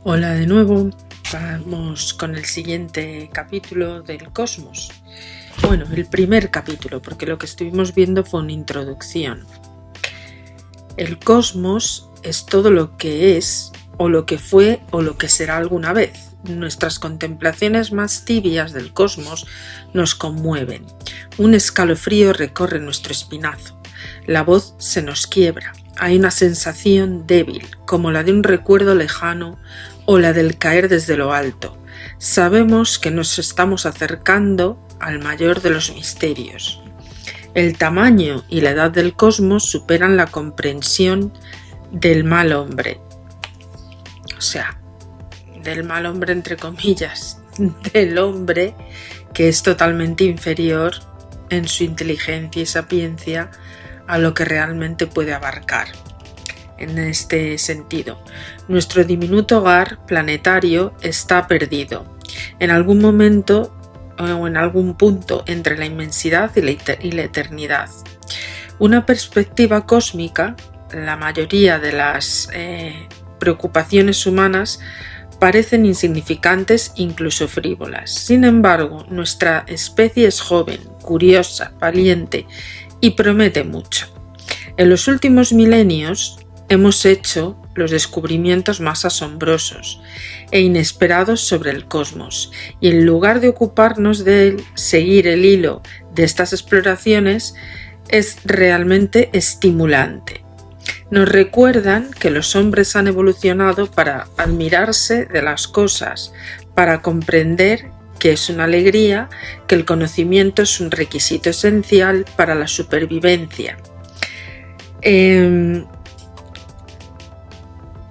Hola de nuevo, vamos con el siguiente capítulo del Cosmos. Bueno, el primer capítulo, porque lo que estuvimos viendo fue una introducción. El cosmos es todo lo que es, o lo que fue, o lo que será alguna vez. Nuestras contemplaciones más tibias del cosmos nos conmueven. Un escalofrío recorre nuestro espinazo. La voz se nos quiebra. Hay una sensación débil, como la de un recuerdo lejano o la del caer desde lo alto. Sabemos que nos estamos acercando al mayor de los misterios. El tamaño y la edad del cosmos superan la comprensión del mal hombre. O sea, del mal hombre entre comillas, del hombre que es totalmente inferior en su inteligencia y sapiencia a lo que realmente puede abarcar. En este sentido, nuestro diminuto hogar planetario está perdido. En algún momento o en algún punto entre la inmensidad y la eternidad. Una perspectiva cósmica, la mayoría de las preocupaciones humanas parecen insignificantes, incluso frívolas. Sin embargo, nuestra especie es joven, curiosa, valiente y promete mucho. En los últimos milenios hemos hecho los descubrimientos más asombrosos e inesperados sobre el cosmos, y en lugar de ocuparnos de seguir el hilo de estas exploraciones, es realmente estimulante. Nos recuerdan que los hombres han evolucionado para admirarse de las cosas, para comprender que es una alegría, que el conocimiento es un requisito esencial para la supervivencia.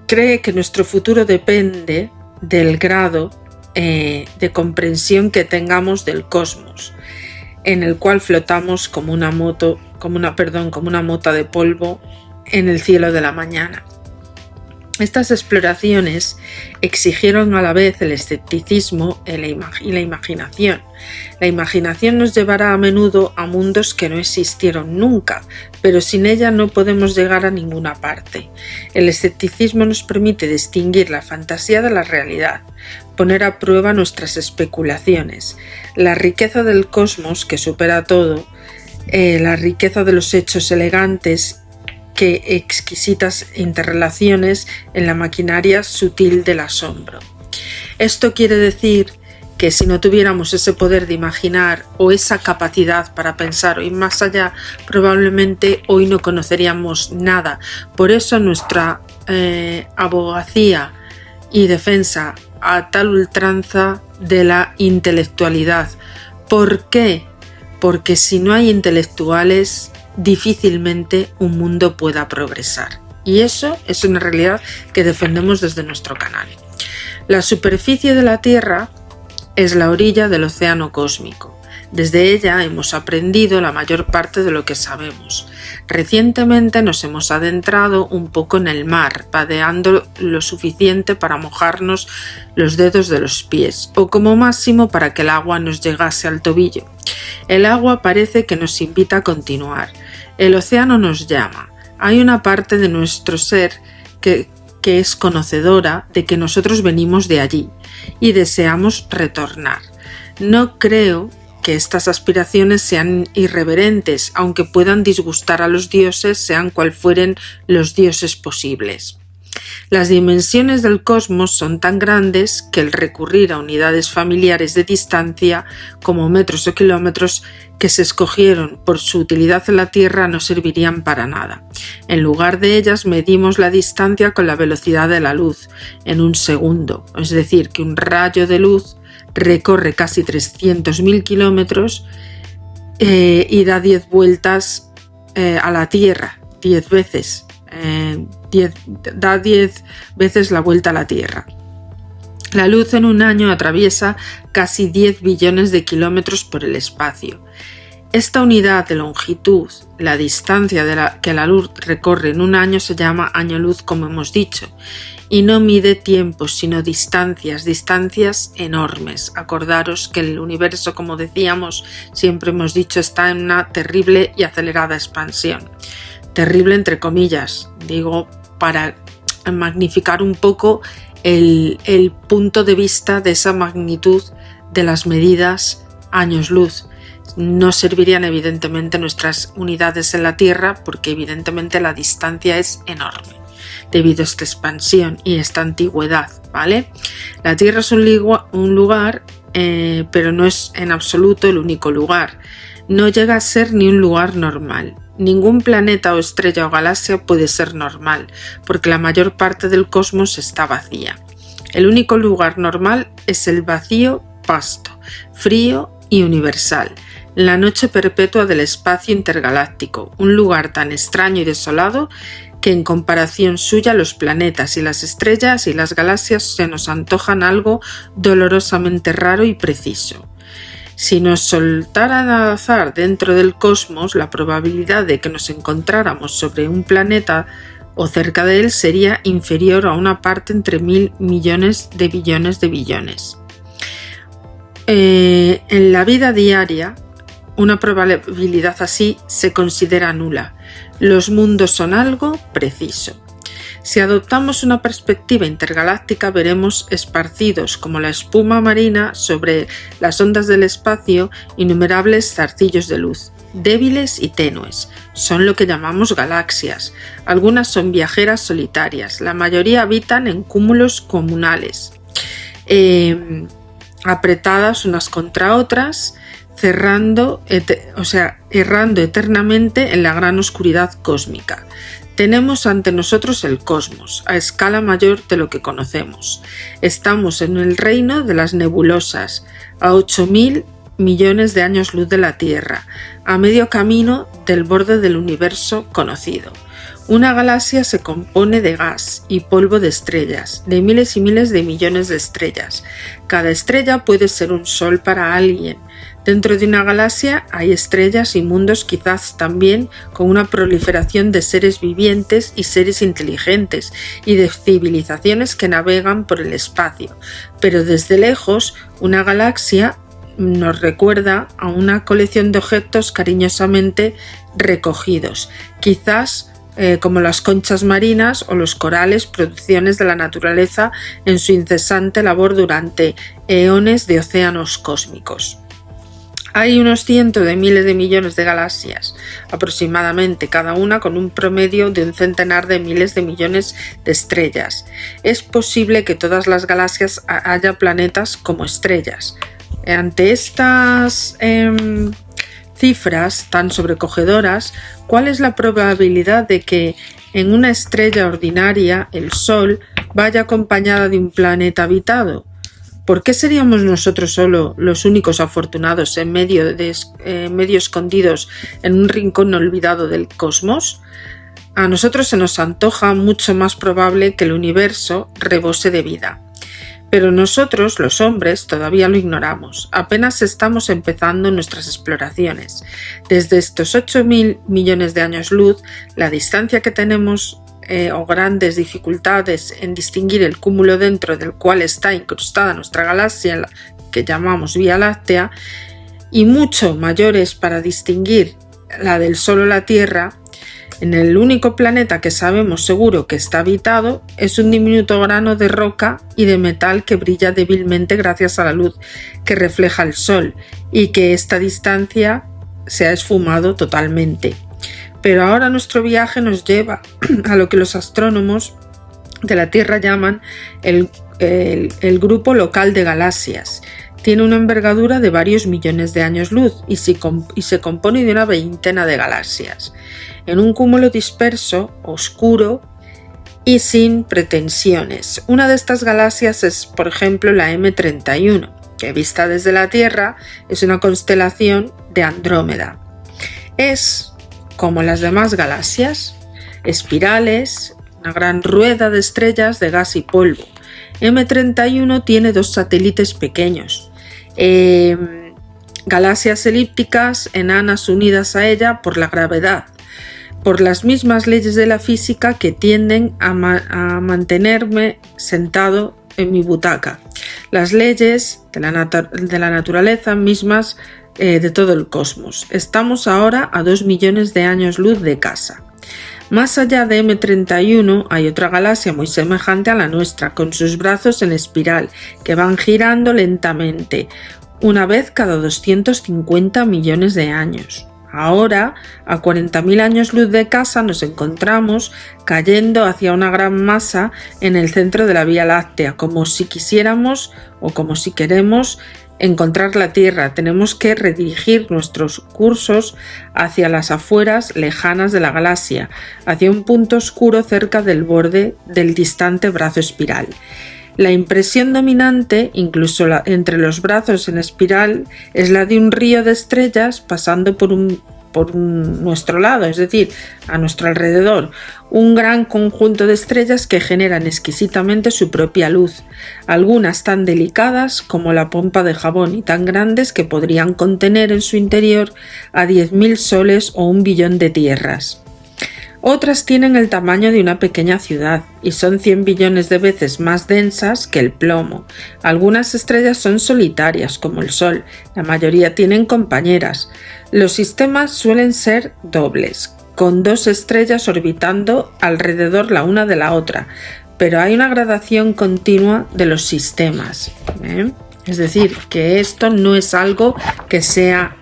Cree que nuestro futuro depende del grado de comprensión que tengamos del cosmos, en el cual flotamos como una mota de polvo en el cielo de la mañana. Estas exploraciones exigieron a la vez el escepticismo y la imaginación. La imaginación nos llevará a menudo a mundos que no existieron nunca, pero sin ella no podemos llegar a ninguna parte. El escepticismo nos permite distinguir la fantasía de la realidad, poner a prueba nuestras especulaciones. La riqueza del cosmos, que supera todo, la riqueza de los hechos elegantes, que exquisitas interrelaciones en la maquinaria sutil del asombro. Esto quiere decir que si no tuviéramos ese poder de imaginar o esa capacidad para pensar o ir más allá, probablemente hoy no conoceríamos nada. Por eso nuestra abogacía y defensa a tal ultranza de la intelectualidad. ¿Por qué? Porque si no hay intelectuales, difícilmente un mundo pueda progresar. Y eso es una realidad que defendemos desde nuestro canal. La superficie de la Tierra es la orilla del océano cósmico. Desde ella hemos aprendido la mayor parte de lo que sabemos. Recientemente nos hemos adentrado un poco en el mar, vadeando lo suficiente para mojarnos los dedos de los pies, o como máximo para que el agua nos llegase al tobillo. El agua parece que nos invita a continuar. El océano nos llama. Hay una parte de nuestro ser que es conocedora de que nosotros venimos de allí y deseamos retornar. No creo que estas aspiraciones sean irreverentes, aunque puedan disgustar a los dioses, sean cual fueren los dioses posibles. Las dimensiones del cosmos son tan grandes que el recurrir a unidades familiares de distancia, como metros o kilómetros, que se escogieron por su utilidad en la Tierra no servirían para nada. En lugar de ellas medimos la distancia con la velocidad de la luz, en un segundo, es decir, que un rayo de luz recorre casi 300.000 kilómetros y da 10 vueltas a la Tierra, 10 veces. Da 10 veces la vuelta a la Tierra. La luz en un año atraviesa casi 10 billones de kilómetros por el espacio. Esta unidad de longitud, la distancia que la luz recorre en un año, se llama año luz, como hemos dicho, y no mide tiempos, sino distancias enormes. Acordaros que el universo, como decíamos, siempre hemos dicho, está en una terrible y acelerada expansión. Terrible entre comillas, digo, para magnificar un poco el punto de vista de esa magnitud de las medidas años luz. No servirían evidentemente nuestras unidades en la Tierra porque evidentemente la distancia es enorme debido a esta expansión y esta antigüedad, ¿vale? La Tierra es un lugar, pero no es en absoluto el único lugar. No llega a ser ni un lugar normal. Ningún planeta o estrella o galaxia puede ser normal, porque la mayor parte del cosmos está vacía. El único lugar normal es el vacío vasto, frío y universal, la noche perpetua del espacio intergaláctico, un lugar tan extraño y desolado que en comparación suya los planetas y las estrellas y las galaxias se nos antojan algo dolorosamente raro y preciso. Si nos soltaran al azar dentro del cosmos, la probabilidad de que nos encontráramos sobre un planeta o cerca de él sería inferior a una parte entre 1000 millones de billones de billones. En la vida diaria, una probabilidad así se considera nula. Los mundos son algo preciso. Si adoptamos una perspectiva intergaláctica, veremos esparcidos como la espuma marina sobre las ondas del espacio innumerables zarcillos de luz, débiles y tenues. Son lo que llamamos galaxias. Algunas son viajeras solitarias, la mayoría habitan en cúmulos comunales, apretadas unas contra otras, errando eternamente en la gran oscuridad cósmica. Tenemos ante nosotros el cosmos, a escala mayor de lo que conocemos. Estamos en el reino de las nebulosas, a 8000 millones de años luz de la Tierra, a medio camino del borde del universo conocido. Una galaxia se compone de gas y polvo de estrellas, de miles y miles de millones de estrellas. Cada estrella puede ser un sol para alguien. Dentro de una galaxia hay estrellas y mundos, quizás también con una proliferación de seres vivientes y seres inteligentes y de civilizaciones que navegan por el espacio. Pero desde lejos, una galaxia nos recuerda a una colección de objetos cariñosamente recogidos, quizás como las conchas marinas o los corales, producciones de la naturaleza en su incesante labor durante eones de océanos cósmicos. Hay unos cientos de miles de millones de galaxias, aproximadamente, cada una con un promedio de un centenar de miles de millones de estrellas. Es posible que todas las galaxias haya planetas como estrellas. Ante estas cifras tan sobrecogedoras, ¿cuál es la probabilidad de que en una estrella ordinaria el Sol vaya acompañada de un planeta habitado? ¿Por qué seríamos nosotros solo los únicos afortunados medio escondidos en un rincón olvidado del cosmos? A nosotros se nos antoja mucho más probable que el universo rebose de vida. Pero nosotros, los hombres, todavía lo ignoramos. Apenas estamos empezando nuestras exploraciones. Desde estos 8000 millones de años luz, la distancia que tenemos o grandes dificultades en distinguir el cúmulo dentro del cual está incrustada nuestra galaxia, que llamamos Vía Láctea, y mucho mayores para distinguir la del Sol o la Tierra, en el único planeta que sabemos seguro que está habitado es un diminuto grano de roca y de metal que brilla débilmente gracias a la luz que refleja el Sol y que esta distancia se ha esfumado totalmente. Pero ahora nuestro viaje nos lleva a lo que los astrónomos de la Tierra llaman el grupo local de galaxias. Tiene una envergadura de varios millones de años luz y se compone de una veintena de galaxias, en un cúmulo disperso, oscuro y sin pretensiones. Una de estas galaxias es, por ejemplo, la M31, que vista desde la Tierra es una constelación de Andrómeda. Es, como las demás galaxias, espirales, una gran rueda de estrellas de gas y polvo. M31 tiene dos satélites pequeños, galaxias elípticas enanas unidas a ella por la gravedad, por las mismas leyes de la física que tienden a mantenerme sentado en mi butaca, las leyes de la naturaleza mismas de todo el cosmos. Estamos ahora a 2 millones de años luz de casa. Más allá de M31 hay otra galaxia muy semejante a la nuestra, con sus brazos en espiral, que van girando lentamente, una vez cada 250 millones de años. Ahora, a 40.000 años luz de casa, nos encontramos cayendo hacia una gran masa en el centro de la Vía Láctea, como si quisiéramos o como si queremos encontrar la Tierra. Tenemos que redirigir nuestros cursos hacia las afueras lejanas de la galaxia, hacia un punto oscuro cerca del borde del distante brazo espiral. La impresión dominante, incluso entre los brazos en espiral, es la de un río de estrellas pasando por nuestro lado, es decir, a nuestro alrededor, un gran conjunto de estrellas que generan exquisitamente su propia luz, algunas tan delicadas como la pompa de jabón y tan grandes que podrían contener en su interior a 10.000 soles o 1 billón de tierras. Otras tienen el tamaño de una pequeña ciudad y son 100 billones de veces más densas que el plomo. Algunas estrellas son solitarias, como el Sol, la mayoría tienen compañeras. Los sistemas suelen ser dobles, con 2 estrellas orbitando alrededor la una de la otra, pero hay una gradación continua de los sistemas. Es decir, que esto no es algo que sea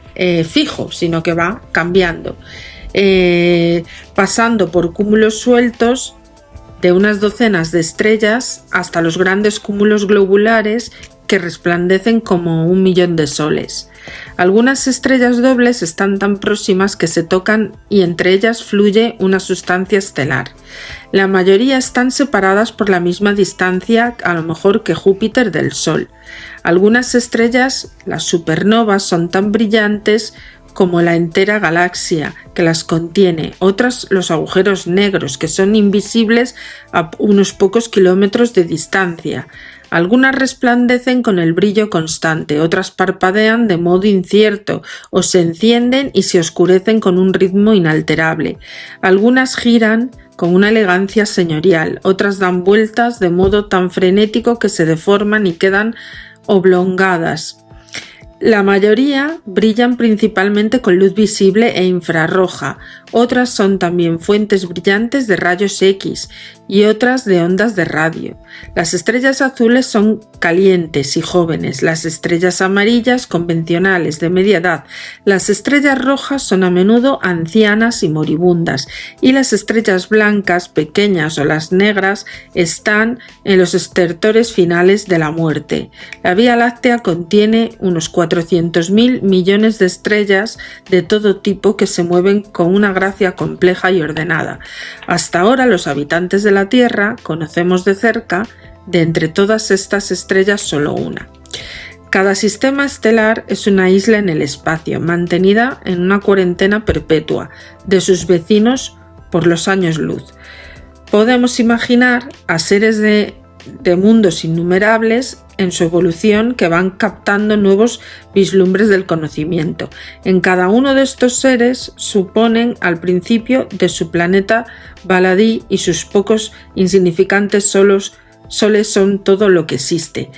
fijo, sino que va cambiando. Pasando por cúmulos sueltos de unas docenas de estrellas hasta los grandes cúmulos globulares que resplandecen como 1 millón de soles. Algunas estrellas dobles están tan próximas que se tocan y entre ellas fluye una sustancia estelar. La mayoría están separadas por la misma distancia, a lo mejor que Júpiter del Sol. Algunas estrellas, las supernovas, son tan brillantes como la entera galaxia que las contiene, otras los agujeros negros, que son invisibles a unos pocos kilómetros de distancia. Algunas resplandecen con el brillo constante, otras parpadean de modo incierto o se encienden y se oscurecen con un ritmo inalterable. Algunas giran con una elegancia señorial, otras dan vueltas de modo tan frenético que se deforman y quedan oblongadas. La mayoría brillan principalmente con luz visible e infrarroja, otras son también fuentes brillantes de rayos X y otras de ondas de radio. Las estrellas azules son calientes y jóvenes, las estrellas amarillas convencionales de media edad, las estrellas rojas son a menudo ancianas y moribundas y las estrellas blancas, pequeñas o las negras están en los estertores finales de la muerte. La Vía Láctea contiene unos 400.000 millones de estrellas de todo tipo que se mueven con una gracia compleja y ordenada. Hasta ahora los habitantes de la Tierra conocemos de cerca, de entre todas estas estrellas, solo una. Cada sistema estelar es una isla en el espacio, mantenida en una cuarentena perpetua de sus vecinos por los años luz. Podemos imaginar a seres de mundos innumerables en su evolución que van captando nuevos vislumbres del conocimiento. En cada uno de estos seres suponen al principio de su planeta baladí y sus pocos insignificantes soles son todo lo que existe.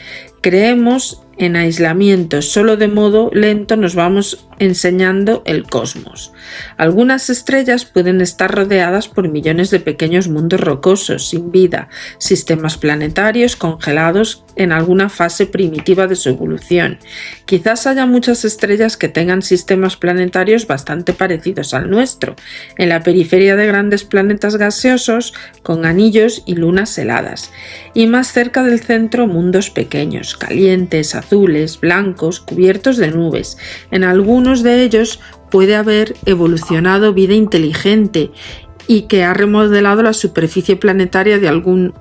Creemos en aislamiento, solo de modo lento nos vamos enseñando el cosmos. Algunas estrellas pueden estar rodeadas por millones de pequeños mundos rocosos, sin vida, sistemas planetarios congelados en alguna fase primitiva de su evolución. Quizás haya muchas estrellas que tengan sistemas planetarios bastante parecidos al nuestro, en la periferia de grandes planetas gaseosos con anillos y lunas heladas, y más cerca del centro mundos pequeños, calientes, azules, blancos, cubiertos de nubes. En algunos de ellos puede haber evolucionado vida inteligente y que ha remodelado la superficie planetaria de algún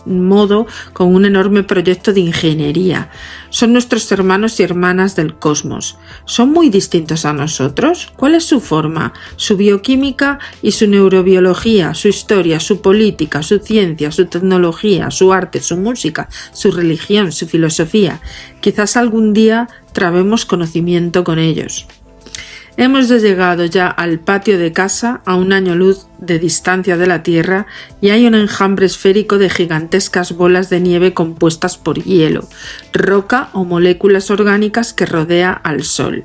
modo con un enorme proyecto de ingeniería. Son nuestros hermanos y hermanas del cosmos. ¿Son muy distintos a nosotros? ¿Cuál es su forma, su bioquímica y su neurobiología, su historia, su política, su ciencia, su tecnología, su arte, su música, su religión, su filosofía? Quizás algún día trabemos conocimiento con ellos. Hemos llegado ya al patio de casa a 1 año luz de distancia de la Tierra y hay un enjambre esférico de gigantescas bolas de nieve compuestas por hielo, roca o moléculas orgánicas que rodea al Sol.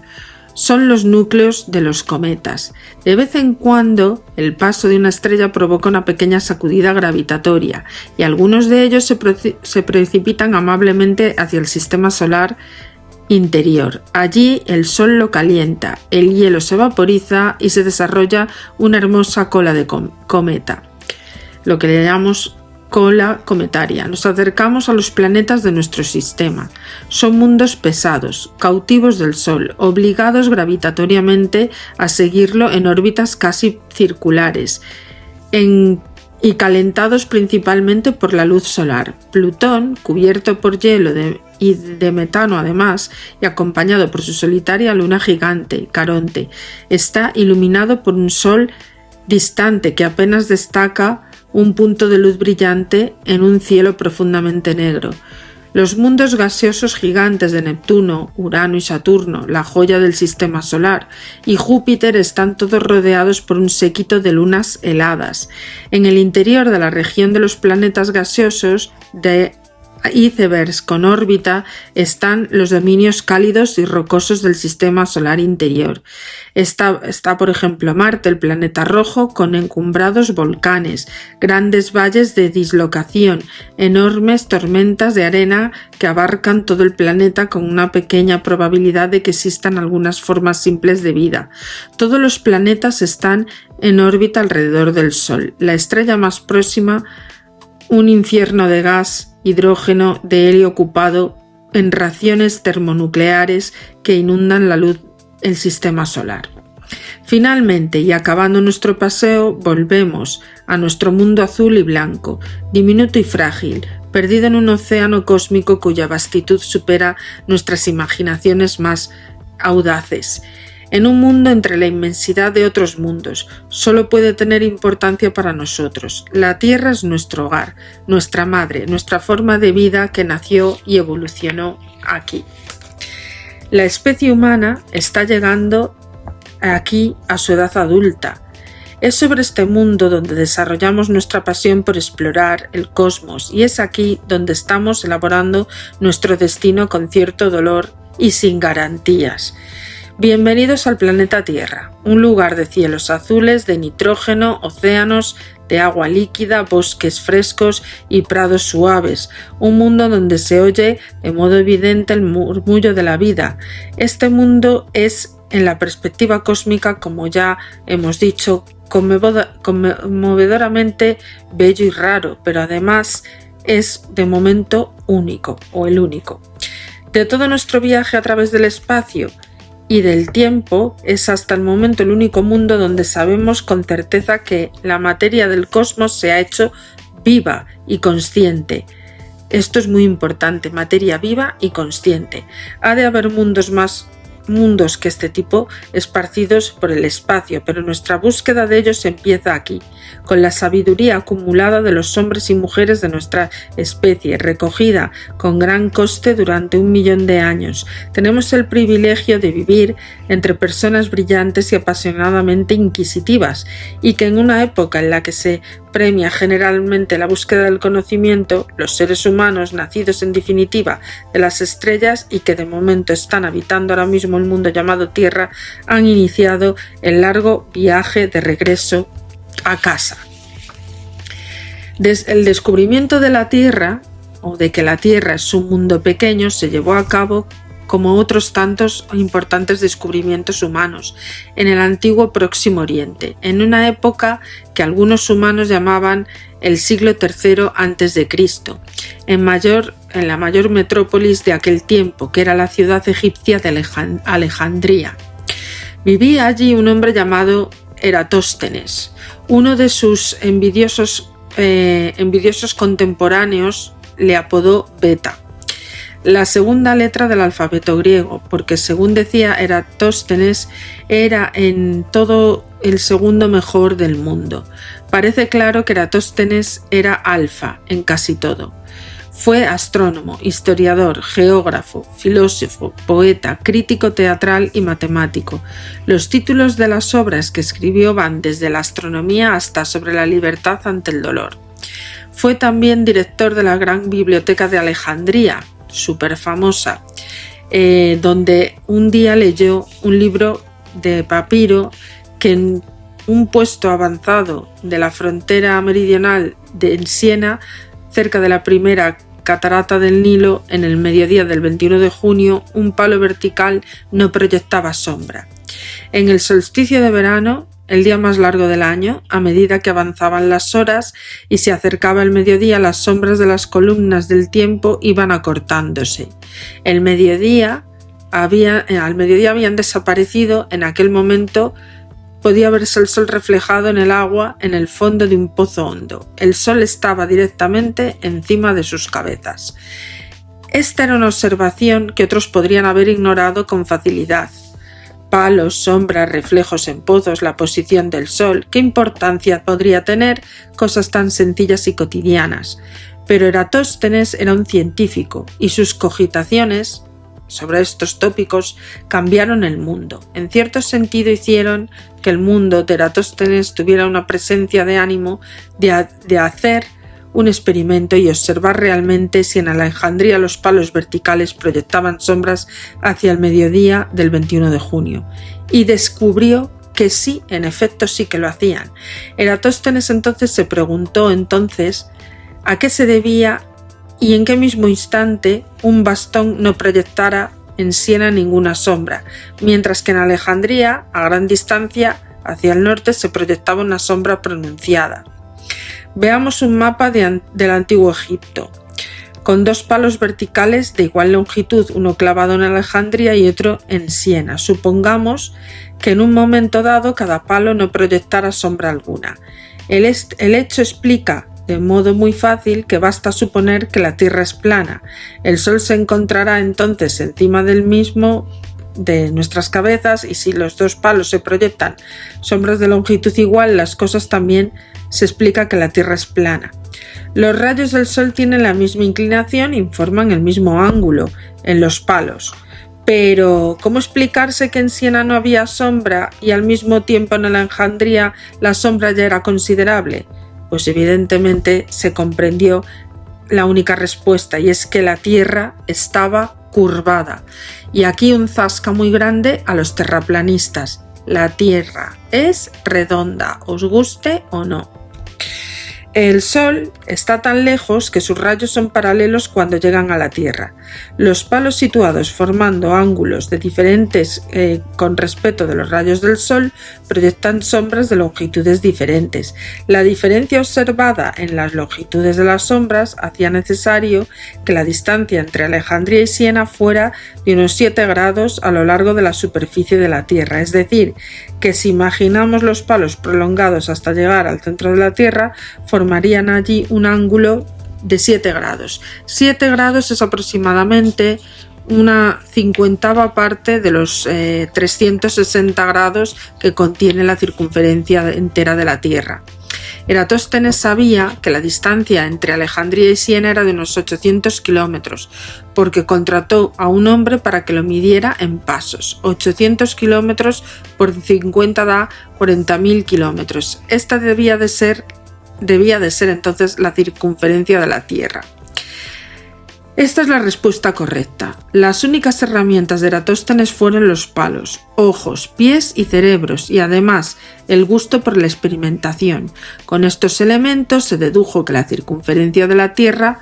son los núcleos de los cometas. De vez en cuando, el paso de una estrella provoca una pequeña sacudida gravitatoria y algunos de ellos se precipitan amablemente hacia el sistema solar interior. Allí el Sol lo calienta, el hielo se vaporiza y se desarrolla una hermosa cola de cometa, lo que le llamamos cola cometaria. Nos acercamos a los planetas de nuestro sistema. Son mundos pesados, cautivos del Sol, obligados gravitatoriamente a seguirlo en órbitas casi circulares, y calentados principalmente por la luz solar. Plutón, cubierto por hielo y de metano además, y acompañado por su solitaria luna gigante, Caronte, está iluminado por un sol distante que apenas destaca un punto de luz brillante en un cielo profundamente negro. Los mundos gaseosos gigantes de Neptuno, Urano y Saturno, la joya del sistema solar, y Júpiter están todos rodeados por un séquito de lunas heladas. En el interior de la región de los planetas gaseosos de icebergs con órbita están los dominios cálidos y rocosos del sistema solar interior. Está por ejemplo Marte, el planeta rojo, con encumbrados volcanes, grandes valles de dislocación, enormes tormentas de arena que abarcan todo el planeta con una pequeña probabilidad de que existan algunas formas simples de vida. Todos los planetas están en órbita alrededor del Sol. La estrella más próxima, un infierno de gas, hidrógeno, de helio ocupado en raciones termonucleares que inundan la luz del sistema solar. Finalmente, y acabando nuestro paseo, volvemos a nuestro mundo azul y blanco, diminuto y frágil, perdido en un océano cósmico cuya vastitud supera nuestras imaginaciones más audaces. En un mundo entre la inmensidad de otros mundos, solo puede tener importancia para nosotros. La Tierra es nuestro hogar, nuestra madre, nuestra forma de vida que nació y evolucionó aquí. La especie humana está llegando aquí a su edad adulta. Es sobre este mundo donde desarrollamos nuestra pasión por explorar el cosmos y es aquí donde estamos elaborando nuestro destino con cierto dolor y sin garantías. Bienvenidos al planeta Tierra, un lugar de cielos azules, de nitrógeno, océanos, de agua líquida, bosques frescos y prados suaves, un mundo donde se oye de modo evidente el murmullo de la vida. Este mundo es, en la perspectiva cósmica, como ya hemos dicho, conmovedoramente bello y raro, pero además es de momento único, o el único. De todo nuestro viaje a través del espacio y del tiempo, es hasta el momento el único mundo donde sabemos con certeza que la materia del cosmos se ha hecho viva y consciente. Esto es muy importante, materia viva y consciente. Ha de haber mundos que este tipo esparcidos por el espacio, pero nuestra búsqueda de ellos empieza aquí, con la sabiduría acumulada de los hombres y mujeres de nuestra especie, recogida con gran coste durante 1 millón de años. Tenemos el privilegio de vivir entre personas brillantes y apasionadamente inquisitivas, y que en una época en la que se premia generalmente la búsqueda del conocimiento, los seres humanos nacidos en definitiva de las estrellas y que de momento están habitando ahora mismo el mundo llamado Tierra, han iniciado el largo viaje de regreso a casa. El descubrimiento de la Tierra, o de que la Tierra es un mundo pequeño, se llevó a cabo como otros tantos importantes descubrimientos humanos en el antiguo Próximo Oriente, en una época que algunos humanos llamaban el siglo III a.C., en la mayor metrópolis de aquel tiempo, que era la ciudad egipcia de Alejandría. Vivía allí un hombre llamado Eratóstenes. Uno de sus envidiosos contemporáneos le apodó Beta, la segunda letra del alfabeto griego, porque según decía Eratóstenes, era en todo el segundo mejor del mundo. Parece claro que Eratóstenes era alfa en casi todo. Fue astrónomo, historiador, geógrafo, filósofo, poeta, crítico teatral y matemático. Los títulos de las obras que escribió van desde la astronomía hasta sobre la libertad ante el dolor. Fue también director de la gran biblioteca de Alejandría, súper famosa, donde un día leyó un libro de papiro que en un puesto avanzado de la frontera meridional en Siena, cerca de la primera catarata del Nilo, en el mediodía del 21 de junio, un palo vertical no proyectaba sombra. En el solsticio de verano, el día más largo del año, a medida que avanzaban las horas y se acercaba el mediodía, las sombras de las columnas del tiempo iban acortándose. Al mediodía habían desaparecido. En aquel momento podía verse el sol reflejado en el agua en el fondo de un pozo hondo. El sol estaba directamente encima de sus cabezas. Esta era una observación que otros podrían haber ignorado con facilidad. Palos, sombras, reflejos en pozos, la posición del sol, ¿qué importancia podría tener cosas tan sencillas y cotidianas? Pero Eratóstenes era un científico y sus cogitaciones sobre estos tópicos cambiaron el mundo. En cierto sentido hicieron que el mundo de Eratóstenes tuviera una presencia de ánimo de hacer un experimento y observar realmente si en Alejandría los palos verticales proyectaban sombras hacia el mediodía del 21 de junio. Y descubrió que sí, en efecto sí que lo hacían. Eratóstenes entonces se preguntó a qué se debía y en qué mismo instante un bastón no proyectara en Siena ninguna sombra, mientras que en Alejandría, a gran distancia, hacia el norte, se proyectaba una sombra pronunciada. Veamos un mapa del antiguo Egipto, con dos palos verticales de igual longitud, uno clavado en Alejandría y otro en Siena. Supongamos que en un momento dado cada palo no proyectara sombra alguna. El hecho explica de modo muy fácil que basta suponer que la Tierra es plana. El Sol se encontrará entonces encima del mismo de nuestras cabezas, y si los dos palos se proyectan sombras de longitud igual, las cosas también se explica que la Tierra es plana. Los rayos del Sol tienen la misma inclinación y forman el mismo ángulo en los palos. Pero, ¿cómo explicarse que en Siena no había sombra y al mismo tiempo en Alejandría la sombra ya era considerable? Pues evidentemente se comprendió la única respuesta, y es que la Tierra estaba curvada. Y aquí un zasca muy grande a los terraplanistas. La Tierra es redonda, os guste o no. El Sol está tan lejos que sus rayos son paralelos cuando llegan a la Tierra. Los palos situados formando ángulos de diferentes con respecto de los rayos del Sol proyectan sombras de longitudes diferentes. La diferencia observada en las longitudes de las sombras hacía necesario que la distancia entre Alejandría y Siena fuera de unos 7 grados a lo largo de la superficie de la Tierra. Es decir, que si imaginamos los palos prolongados hasta llegar al centro de la Tierra, formarían allí un ángulo de 7 grados. 7 grados es aproximadamente una 50ª parte de los 360 grados que contiene la circunferencia entera de la Tierra. Eratóstenes sabía que la distancia entre Alejandría y Siena era de unos 800 kilómetros, porque contrató a un hombre para que lo midiera en pasos. 800 kilómetros por 50 da 40.000 kilómetros. Esta debía de ser entonces la circunferencia de la Tierra. Esta es la respuesta correcta. Las únicas herramientas de Eratóstenes fueron los palos, ojos, pies y cerebros, y además el gusto por la experimentación. Con estos elementos se dedujo que la circunferencia de la Tierra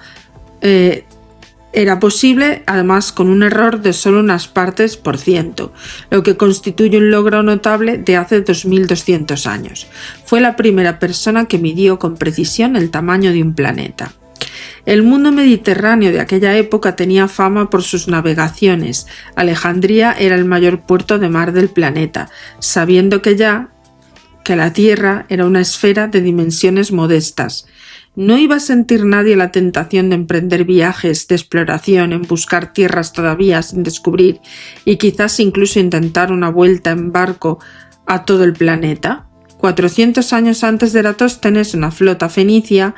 era posible, además con un error de solo unas partes por ciento, lo que constituye un logro notable de hace 2200 años. Fue la primera persona que midió con precisión el tamaño de un planeta. El mundo mediterráneo de aquella época tenía fama por sus navegaciones. Alejandría era el mayor puerto de mar del planeta, sabiendo que la Tierra era una esfera de dimensiones modestas. No iba a sentir nadie la tentación de emprender viajes de exploración en buscar tierras todavía sin descubrir y quizás incluso intentar una vuelta en barco a todo el planeta. 400 años antes de Eratóstenes, una flota fenicia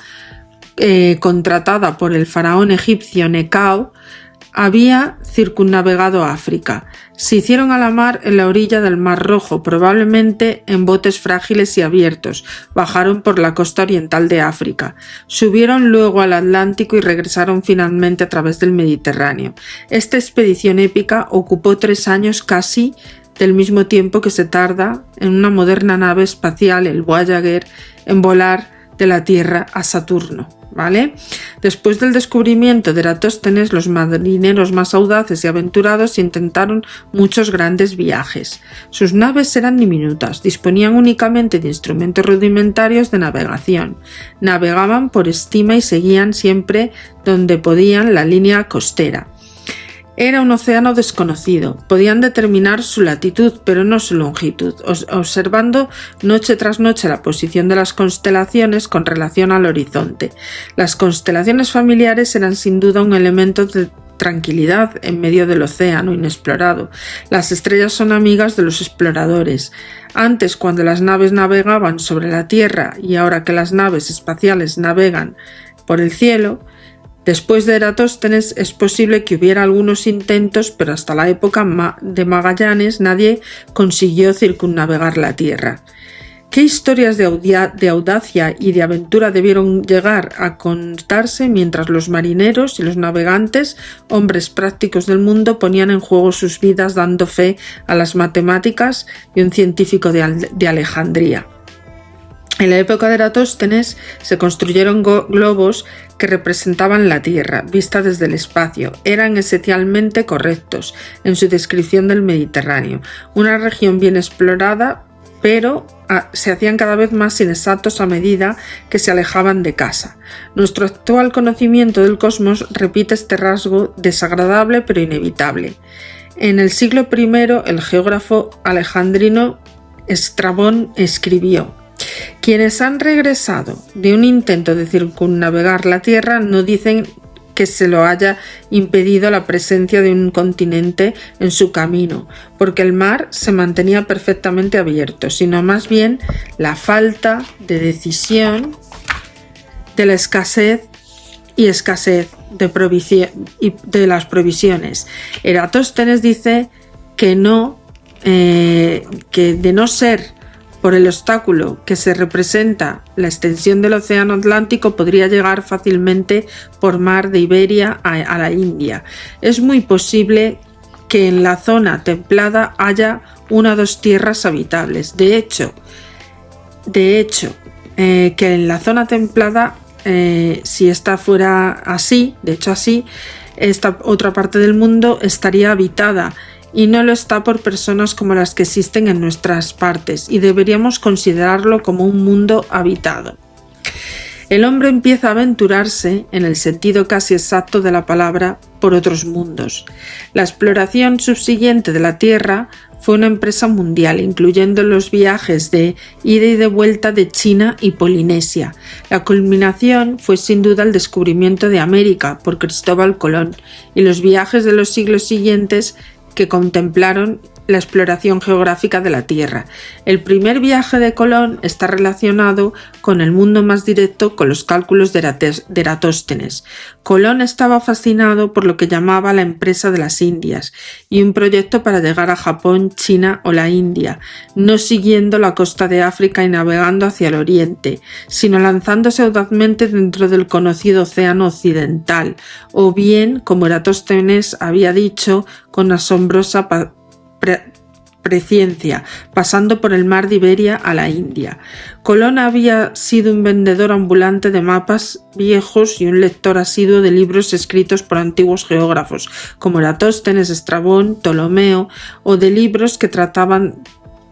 contratada por el faraón egipcio Necao había circunnavegado África. Se hicieron a la mar en la orilla del Mar Rojo, probablemente en botes frágiles y abiertos. Bajaron por la costa oriental de África. Subieron luego al Atlántico y regresaron finalmente a través del Mediterráneo. Esta expedición épica ocupó 3 años, casi del mismo tiempo que se tarda en una moderna nave espacial, el Voyager, en volar de la Tierra a Saturno. ¿Vale? Después del descubrimiento de Eratóstenes, los marineros más audaces y aventurados intentaron muchos grandes viajes. Sus naves eran diminutas, disponían únicamente de instrumentos rudimentarios de navegación. Navegaban por estima y seguían siempre donde podían la línea costera. Era un océano desconocido. Podían determinar su latitud, pero no su longitud, observando noche tras noche la posición de las constelaciones con relación al horizonte. Las constelaciones familiares eran sin duda un elemento de tranquilidad en medio del océano inexplorado. Las estrellas son amigas de los exploradores. Antes, cuando las naves navegaban sobre la Tierra, y ahora que las naves espaciales navegan por el cielo, después de Eratóstenes es posible que hubiera algunos intentos, pero hasta la época de Magallanes nadie consiguió circunnavegar la Tierra. ¿Qué historias de audacia y de aventura debieron llegar a contarse mientras los marineros y los navegantes, hombres prácticos del mundo, ponían en juego sus vidas dando fe a las matemáticas de un científico de Alejandría? En la época de Eratóstenes se construyeron globos que representaban la Tierra, vista desde el espacio. Eran esencialmente correctos en su descripción del Mediterráneo, una región bien explorada, pero se hacían cada vez más inexactos a medida que se alejaban de casa. Nuestro actual conocimiento del cosmos repite este rasgo desagradable pero inevitable. En el siglo I, el geógrafo alejandrino Estrabón escribió: quienes han regresado de un intento de circunnavegar la Tierra no dicen que se lo haya impedido la presencia de un continente en su camino, porque el mar se mantenía perfectamente abierto, sino más bien la falta de decisión, de la escasez de las provisiones. Eratóstenes dice que de no ser por el obstáculo que se representa la extensión del océano Atlántico, podría llegar fácilmente por mar de Iberia a la India. Es muy posible que en la zona templada haya 1 o 2 tierras habitables. De hecho, que en la zona templada, si esta fuera así, esta otra parte del mundo estaría habitada, y no lo está por personas como las que existen en nuestras partes, y deberíamos considerarlo como un mundo habitado. El hombre empieza a aventurarse, en el sentido casi exacto de la palabra, por otros mundos. La exploración subsiguiente de la Tierra fue una empresa mundial, incluyendo los viajes de ida y de vuelta de China y Polinesia. La culminación fue sin duda el descubrimiento de América por Cristóbal Colón y los viajes de los siglos siguientes que contemplaron la exploración geográfica de la Tierra. El primer viaje de Colón está relacionado con el mundo más directo, con los cálculos de Eratóstenes. Colón estaba fascinado por lo que llamaba la empresa de las Indias y un proyecto para llegar a Japón, China o la India, no siguiendo la costa de África y navegando hacia el oriente, sino lanzándose audazmente dentro del conocido océano occidental, o bien, como Eratóstenes había dicho, con asombrosa presciencia, pasando por el mar de Iberia a la India. Colón había sido un vendedor ambulante de mapas viejos y un lector asiduo de libros escritos por antiguos geógrafos, como Eratóstenes, Estrabón, Ptolomeo, o de libros que trataban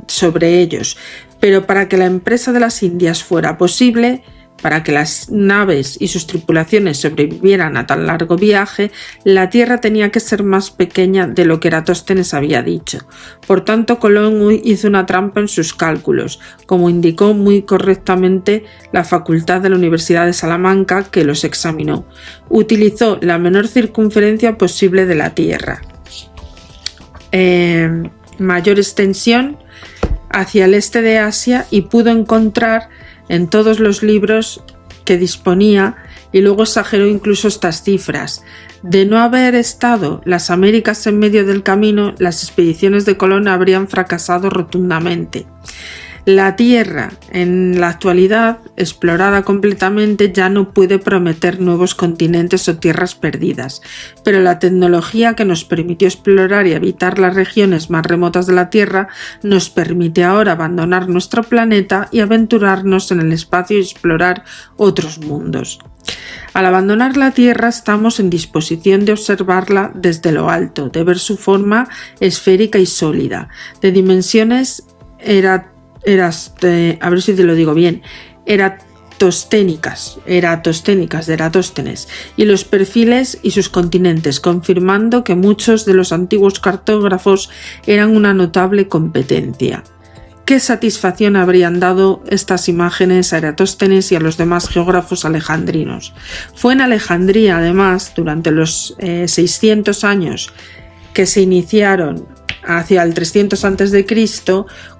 sobre ellos. Pero para que la empresa de las Indias fuera posible, para que las naves y sus tripulaciones sobrevivieran a tan largo viaje, la Tierra tenía que ser más pequeña de lo que Eratóstenes había dicho. Por tanto, Colón hizo una trampa en sus cálculos, como indicó muy correctamente la facultad de la Universidad de Salamanca, que los examinó. Utilizó la menor circunferencia posible de la Tierra, mayor extensión hacia el este de Asia, y pudo encontrar en todos los libros que disponía, y luego exageró incluso estas cifras. De no haber estado las Américas en medio del camino, las expediciones de Colón habrían fracasado rotundamente. La Tierra, en la actualidad, explorada completamente, ya no puede prometer nuevos continentes o tierras perdidas, pero la tecnología que nos permitió explorar y habitar las regiones más remotas de la Tierra nos permite ahora abandonar nuestro planeta y aventurarnos en el espacio y explorar otros mundos. Al abandonar la Tierra estamos en disposición de observarla desde lo alto, de ver su forma esférica y sólida, de dimensiones eratosténicas de Eratóstenes, y los perfiles y sus continentes, confirmando que muchos de los antiguos cartógrafos eran una notable competencia. ¿Qué satisfacción habrían dado estas imágenes a Eratóstenes y a los demás geógrafos alejandrinos? Fue en Alejandría, además, durante los 600 años que se iniciaron hacia el 300 a.C.,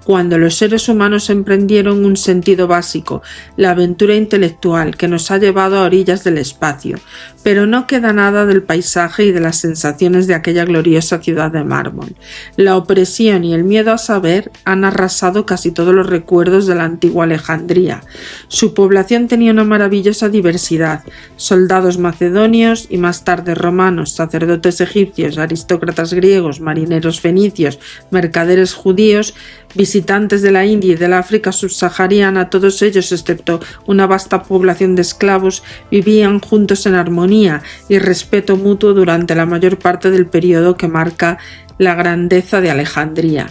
cuando los seres humanos emprendieron un sentido básico, la aventura intelectual que nos ha llevado a orillas del espacio, pero no queda nada del paisaje y de las sensaciones de aquella gloriosa ciudad de mármol. La opresión y el miedo a saber han arrasado casi todos los recuerdos de la antigua Alejandría. Su población tenía una maravillosa diversidad: soldados macedonios y más tarde romanos, sacerdotes egipcios, aristócratas griegos, marineros fenicios, mercaderes judíos, visitantes de la India y del África subsahariana. Todos ellos, excepto una vasta población de esclavos, vivían juntos en armonía y respeto mutuo durante la mayor parte del periodo que marca la grandeza de Alejandría.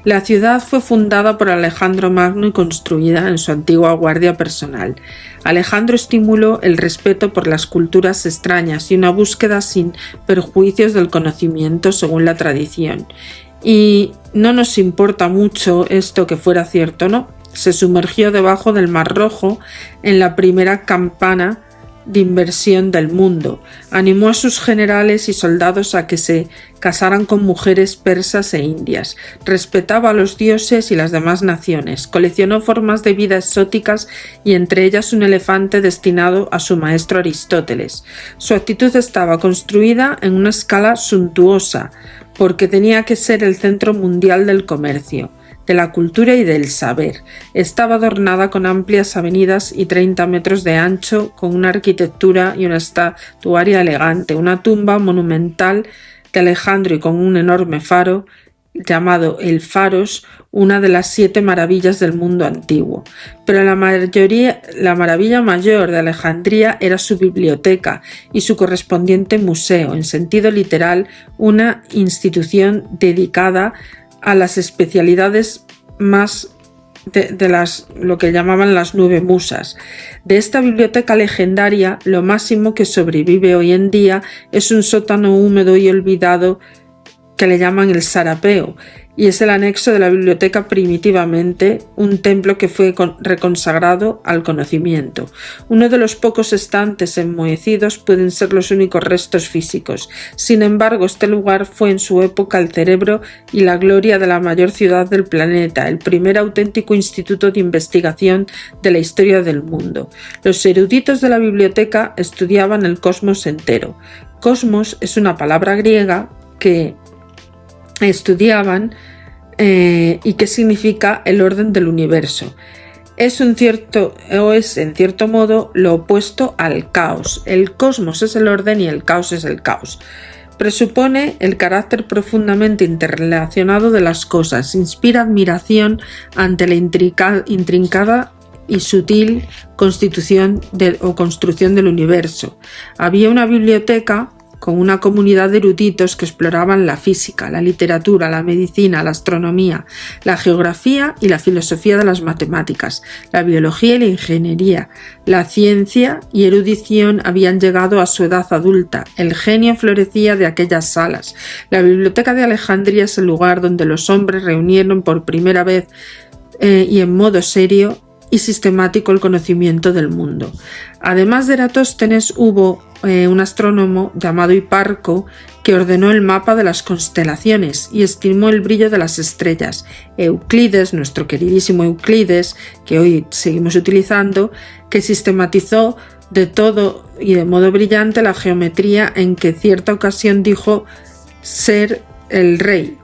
La ciudad fue fundada por Alejandro Magno y construida en su antigua guardia personal. Alejandro estimuló el respeto por las culturas extrañas y una búsqueda sin perjuicios del conocimiento según la tradición. Y no nos importa mucho esto que fuera cierto, ¿no? Se sumergió debajo del Mar Rojo en la primera campaña de inversión del mundo. Animó a sus generales y soldados a que se casaran con mujeres persas e indias. Respetaba a los dioses y las demás naciones. Coleccionó formas de vida exóticas y entre ellas un elefante destinado a su maestro Aristóteles. Su actitud estaba construida en una escala suntuosa, porque tenía que ser el centro mundial del comercio, de la cultura y del saber. Estaba adornada con amplias avenidas y 30 metros de ancho, con una arquitectura y una estatuaria elegante, una tumba monumental de Alejandro y con un enorme faro llamado el Faros, una de las 7 maravillas del mundo antiguo. Pero la maravilla mayor de Alejandría era su biblioteca y su correspondiente museo, en sentido literal, una institución dedicada a las especialidades más de lo que llamaban las 9 musas. De esta biblioteca legendaria, lo máximo que sobrevive hoy en día es un sótano húmedo y olvidado que le llaman el Sarapeo, y es el anexo de la biblioteca primitivamente, un templo que fue reconsagrado al conocimiento. Uno de los pocos estantes enmohecidos pueden ser los únicos restos físicos. Sin embargo, este lugar fue en su época el cerebro y la gloria de la mayor ciudad del planeta, el primer auténtico instituto de investigación de la historia del mundo. Los eruditos de la biblioteca estudiaban el cosmos entero. Cosmos es una palabra griega que estudiaban y que significa el orden del universo. Es en cierto modo lo opuesto al caos. El cosmos es el orden y el caos es el caos. Presupone el carácter profundamente interrelacionado de las cosas, inspira admiración ante la intrincada y sutil construcción del universo. Había una biblioteca con una comunidad de eruditos que exploraban la física, la literatura, la medicina, la astronomía, la geografía y la filosofía de las matemáticas, la biología y la ingeniería. La ciencia y erudición habían llegado a su edad adulta, el genio florecía de aquellas salas. La biblioteca de Alejandría es el lugar donde los hombres reunieron por primera vez y en modo serio y sistemático el conocimiento del mundo. Además de Eratóstenes hubo un astrónomo llamado Hiparco que ordenó el mapa de las constelaciones y estimó el brillo de las estrellas. Euclides, nuestro queridísimo Euclides, que hoy seguimos utilizando, que sistematizó de todo y de modo brillante la geometría en que cierta ocasión dijo ser el rey,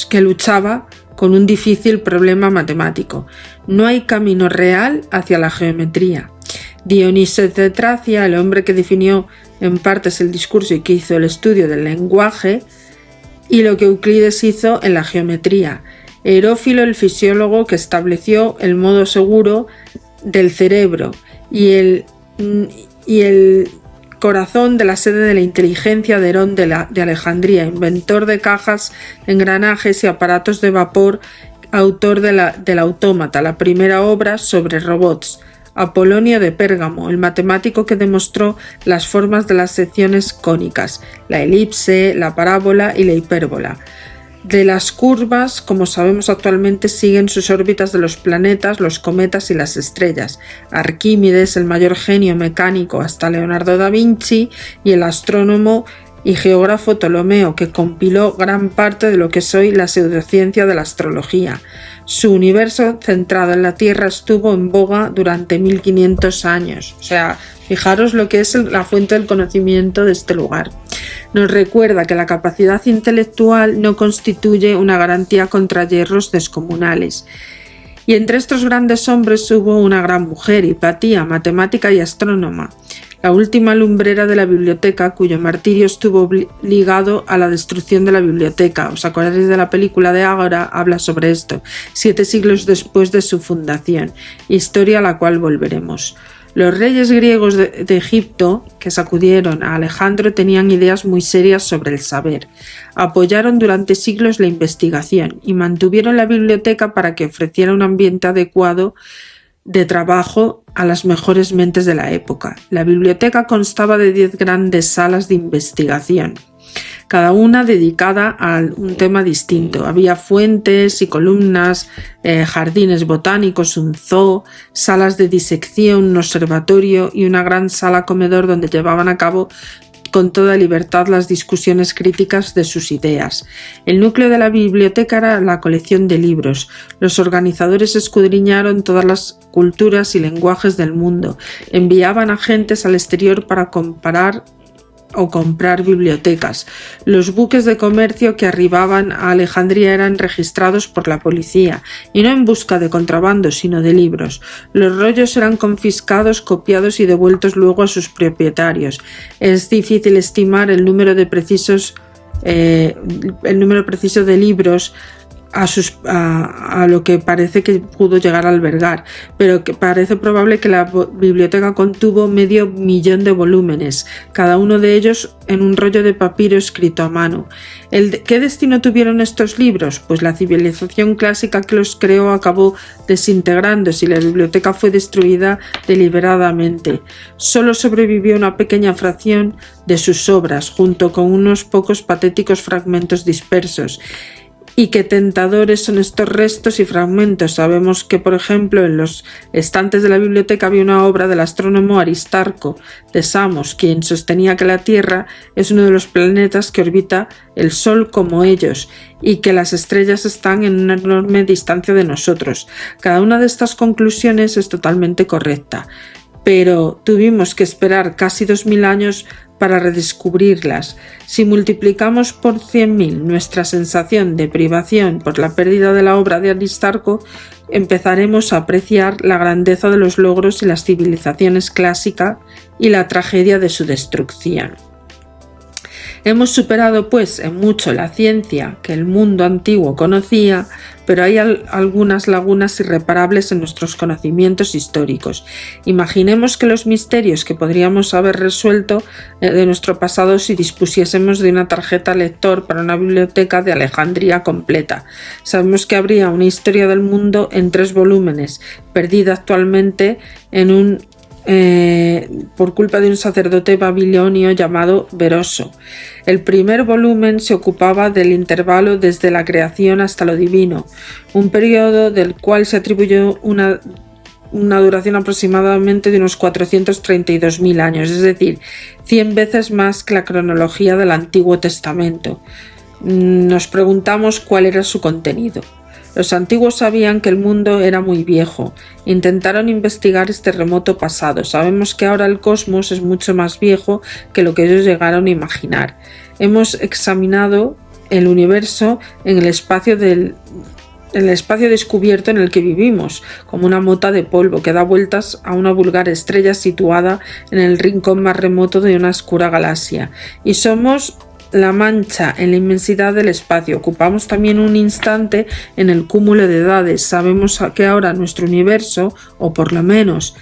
que luchaba con un difícil problema matemático. No hay camino real hacia la geometría. Dionisio de Tracia, el hombre que definió en partes el discurso y que hizo el estudio del lenguaje, y lo que Euclides hizo en la geometría. Herófilo, el fisiólogo que estableció el modo seguro del cerebro y el corazón de la sede de la inteligencia de Herón de Alejandría, inventor de cajas, engranajes y aparatos de vapor, autor del Autómata, la primera obra sobre robots. Apolonio de Pérgamo, el matemático que demostró las formas de las secciones cónicas, la elipse, la parábola y la hipérbola. De las curvas, como sabemos actualmente, siguen sus órbitas de los planetas, los cometas y las estrellas. Arquímedes, el mayor genio mecánico hasta Leonardo da Vinci, y el astrónomo y geógrafo Ptolomeo, que compiló gran parte de lo que es hoy la pseudociencia de la astrología. Su universo centrado en la Tierra estuvo en boga durante 1500 años. O sea, fijaros lo que es la fuente del conocimiento de este lugar. Nos recuerda que la capacidad intelectual no constituye una garantía contra hierros descomunales. Y entre estos grandes hombres hubo una gran mujer, Hipatía, matemática y astrónoma, la última lumbrera de la biblioteca, cuyo martirio estuvo ligado a la destrucción de la biblioteca. ¿Os acordáis de la película de Ágora? Habla sobre esto, 7 siglos después de su fundación, historia a la cual volveremos. Los reyes griegos de Egipto, que sacudieron a Alejandro, tenían ideas muy serias sobre el saber. Apoyaron durante siglos la investigación y mantuvieron la biblioteca para que ofreciera un ambiente adecuado de trabajo a las mejores mentes de la época. La biblioteca constaba de 10 grandes salas de investigación, cada una dedicada a un tema distinto. Había fuentes y columnas, jardines botánicos, un zoo, salas de disección, un observatorio y una gran sala comedor donde llevaban a cabo con toda libertad las discusiones críticas de sus ideas. El núcleo de la biblioteca era la colección de libros. Los organizadores escudriñaron todas las culturas y lenguajes del mundo. Enviaban agentes al exterior para comparar o comprar bibliotecas. Los buques de comercio que arribaban a Alejandría eran registrados por la policía, y no en busca de contrabando, sino de libros. Los rollos eran confiscados, copiados y devueltos luego a sus propietarios. Es difícil estimar el número preciso de libros a lo que parece que pudo llegar a albergar, pero que parece probable que la biblioteca contuvo 500.000 de volúmenes, cada uno de ellos en un rollo de papiro escrito a mano. ¿Qué destino tuvieron estos libros? Pues la civilización clásica que los creó acabó desintegrándose y la biblioteca fue destruida deliberadamente. Solo sobrevivió una pequeña fracción de sus obras, junto con unos pocos patéticos fragmentos dispersos. Y qué tentadores son estos restos y fragmentos. Sabemos que, por ejemplo, en los estantes de la biblioteca había una obra del astrónomo Aristarco de Samos, quien sostenía que la Tierra es uno de los planetas que orbita el Sol como ellos y que las estrellas están en una enorme distancia de nosotros. Cada una de estas conclusiones es totalmente correcta, pero tuvimos que esperar casi 2000 años para redescubrirlas. Si multiplicamos por 100.000 nuestra sensación de privación por la pérdida de la obra de Aristarco, empezaremos a apreciar la grandeza de los logros y las civilizaciones clásicas y la tragedia de su destrucción. Hemos superado pues en mucho la ciencia que el mundo antiguo conocía, pero hay algunas lagunas irreparables en nuestros conocimientos históricos. Imaginemos que los misterios que podríamos haber resuelto de nuestro pasado si dispusiésemos de una tarjeta lector para una biblioteca de Alejandría completa. Sabemos que habría una historia del mundo en 3 volúmenes, perdida actualmente por culpa de un sacerdote babilonio llamado Beroso. El primer volumen se ocupaba del intervalo desde la creación hasta lo divino, un periodo del cual se atribuyó una una duración aproximadamente de unos 432.000 años, es decir, 100 veces más que la cronología del Antiguo Testamento. Nos preguntamos cuál era su contenido. Los antiguos sabían que el mundo era muy viejo. Intentaron investigar este remoto pasado. Sabemos que ahora el cosmos es mucho más viejo que lo que ellos llegaron a imaginar. Hemos examinado el universo en el espacio descubierto en el que vivimos, como una mota de polvo que da vueltas a una vulgar estrella situada en el rincón más remoto de una oscura galaxia. Y somos la mancha en la inmensidad del espacio. Ocupamos también un instante en el cúmulo de edades. Sabemos que ahora nuestro universo, o por lo menos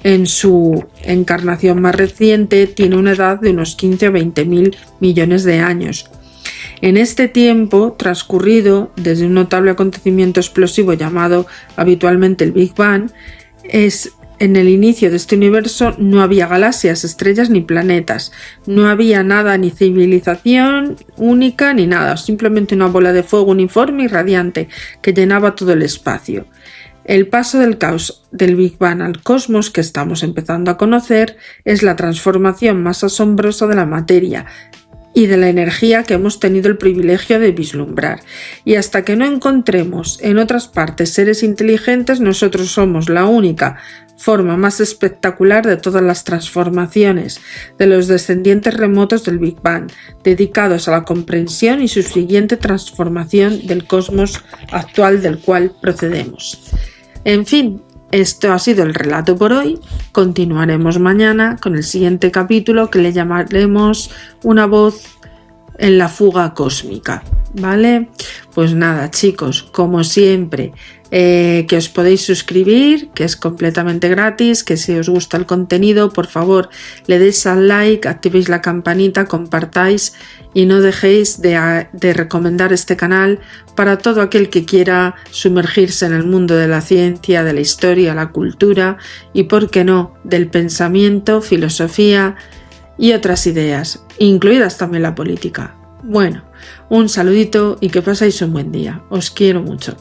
en su encarnación más reciente, tiene una edad de unos 15 o 20.000 millones de años. En este tiempo transcurrido desde un notable acontecimiento explosivo llamado habitualmente el Big Bang, en el inicio de este universo no había galaxias, estrellas ni planetas, no había nada, ni civilización única ni nada, simplemente una bola de fuego uniforme y radiante que llenaba todo el espacio. El paso del caos del Big Bang al cosmos que estamos empezando a conocer es la transformación más asombrosa de la materia y de la energía que hemos tenido el privilegio de vislumbrar. Y hasta que no encontremos en otras partes seres inteligentes, nosotros somos la única forma más espectacular de todas las transformaciones de los descendientes remotos del Big Bang, dedicados a la comprensión y subsiguiente transformación del cosmos actual del cual procedemos. En fin, esto ha sido el relato por hoy. Continuaremos mañana con el siguiente capítulo que le llamaremos Una voz en la fuga cósmica, ¿vale? Pues nada, chicos, como siempre, que os podéis suscribir, que es completamente gratis, que si os gusta el contenido, por favor, le deis al like, activéis la campanita, compartáis y no dejéis de recomendar este canal para todo aquel que quiera sumergirse en el mundo de la ciencia, de la historia, la cultura y, por qué no, del pensamiento, filosofía y otras ideas, incluidas también la política. Bueno, un saludito y que paséis un buen día. Os quiero mucho.